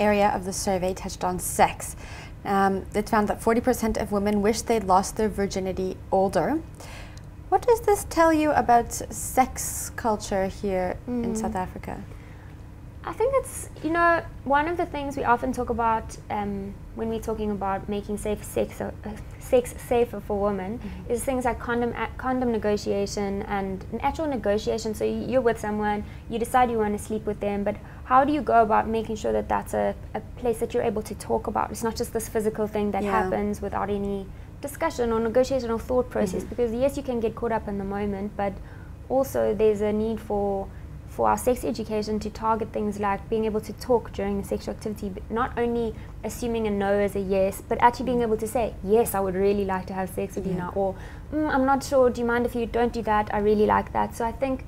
area of the survey touched on sex. It found that 40% of women wish they'd lost their virginity older. What does this tell you about sex culture here in South Africa? I think it's, one of the things we often talk about when we're talking about making sex safer for women is things like condom negotiation and an actual negotiation. So you're with someone, you decide you want to sleep with them, but how do you go about making sure that that's a place that you're able to talk about? It's not just this physical thing that happens without any discussion or negotiation or thought process, because yes, you can get caught up in the moment, but also there's a need for our sex education to target things like being able to talk during the sexual activity, but not only assuming a no as a yes, but actually being able to say, yes, I would really like to have sex with you now, or I'm not sure, do you mind if you don't do that, I really like that. So I think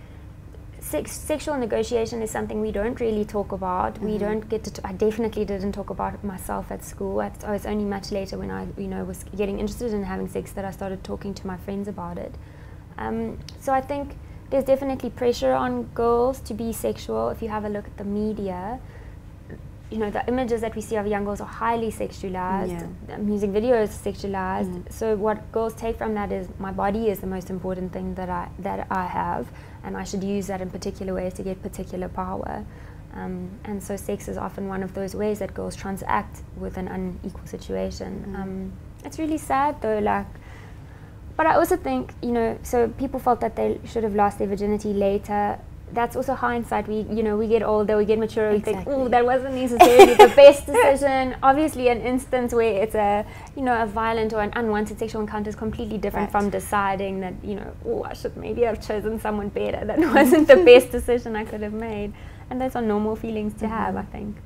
sexual negotiation is something we don't really talk about. We don't get to I definitely didn't talk about it myself at school. I was only much later when I was getting interested in having sex that I started talking to my friends about it. So I think there's definitely pressure on girls to be sexual. If you have a look at the media, the images that we see of young girls are highly sexualized. The music videos are sexualized. So what girls take from that is, my body is the most important thing that I have, and I should use that in particular ways to get particular power. And so sex is often one of those ways that girls transact with an unequal situation. It's really sad though, but I also think, so people felt that they should have lost their virginity later. That's also hindsight. We get older, we get mature, we think, oh, that wasn't necessarily the best decision. Obviously, an instance where it's a violent or an unwanted sexual encounter is completely different from deciding that, I should maybe have chosen someone better. That wasn't the best decision I could have made. And those are normal feelings to have, I think.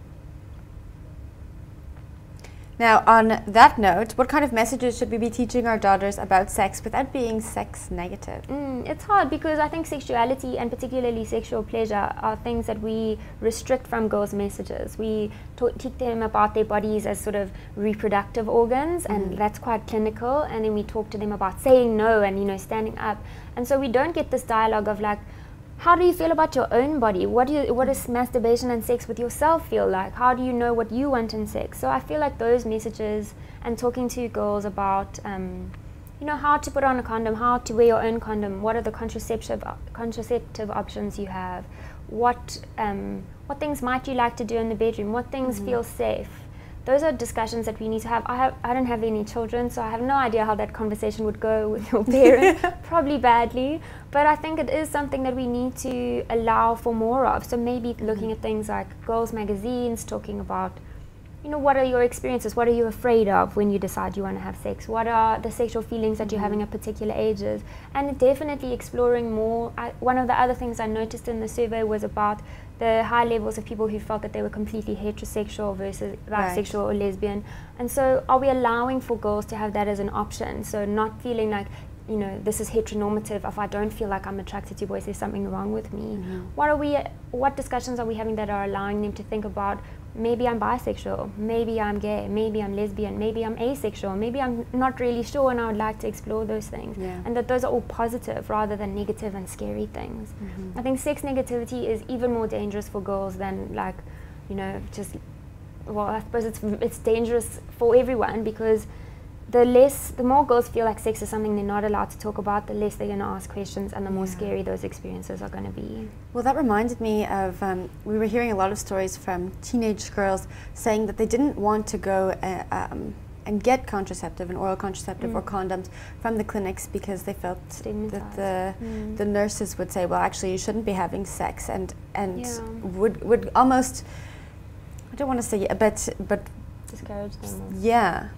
Now, on that note, what kind of messages should we be teaching our daughters about sex without being sex negative? It's hard, because I think sexuality and particularly sexual pleasure are things that we restrict from girls' messages. We teach them about their bodies as sort of reproductive organs, and that's quite clinical, and then we talk to them about saying no and standing up. And so we don't get this dialogue of how do you feel about your own body? What does masturbation and sex with yourself feel like? How do you know what you want in sex? So I feel like those messages, and talking to girls about, how to put on a condom, how to wear your own condom, what are the contraceptive options you have, what things might you like to do in the bedroom, what things feel safe. Those are discussions that we need to have. I don't have any children, so I have no idea how that conversation would go with your parents. Probably badly, but I think it is something that we need to allow for more of. So maybe looking at things like girls' magazines, talking about, what are your experiences? What are you afraid of when you decide you want to have sex? What are the sexual feelings that you're having at particular ages? And definitely exploring more. One of the other things I noticed in the survey was about the high levels of people who felt that they were completely heterosexual versus bisexual or lesbian. And so are we allowing for girls to have that as an option? So not feeling like, this is heteronormative. If I don't feel like I'm attracted to boys, there's something wrong with me. What discussions are we having that are allowing them to think about, maybe I'm bisexual, maybe I'm gay, maybe I'm lesbian, maybe I'm asexual, maybe I'm not really sure and I would like to explore those things. And that those are all positive rather than negative and scary things. I think sex negativity is even more dangerous for girls than I suppose it's dangerous for everyone, because the more girls feel like sex is something they're not allowed to talk about, the less they're going to ask questions, and the more scary those experiences are going to be. Well, that reminded me of, we were hearing a lot of stories from teenage girls saying that they didn't want to go and get contraceptive, an oral contraceptive or condoms from the clinics, because they felt that the nurses would say, well, actually you shouldn't be having sex, and would almost, I don't want to say, but discourage them. Yeah.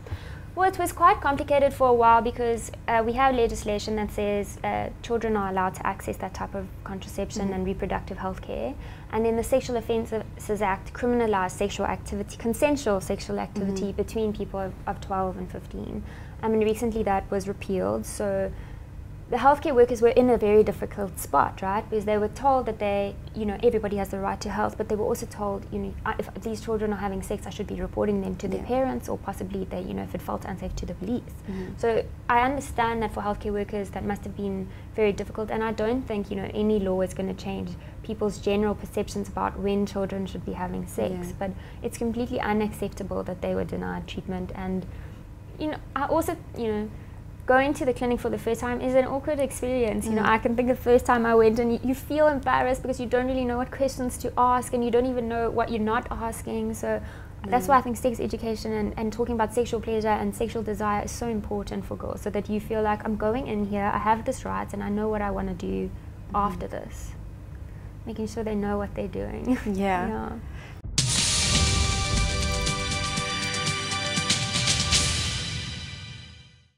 Well, it was quite complicated for a while, because we have legislation that says children are allowed to access that type of contraception and reproductive health care. And then the Sexual Offences Act criminalized sexual activity, consensual sexual activity between people of 12 and 15. And recently that was repealed. So the healthcare workers were in a very difficult spot, right? Because they were told that everybody has the right to health, but they were also told, if these children are having sex, I should be reporting them to their parents, or possibly they, if it felt unsafe, to the police. So I understand that for healthcare workers that must have been very difficult, and I don't think, any law is going to change people's general perceptions about when children should be having sex, but it's completely unacceptable that they were denied treatment. And, I also, going to the clinic for the first time is an awkward experience. I can think of the first time I went, and you feel embarrassed because you don't really know what questions to ask, and you don't even know what you're not asking. So that's why I think sex education and talking about sexual pleasure and sexual desire is so important for girls, so that you feel like, I'm going in here, I have this right, and I know what I want to do after this. Making sure they know what they're doing. Yeah.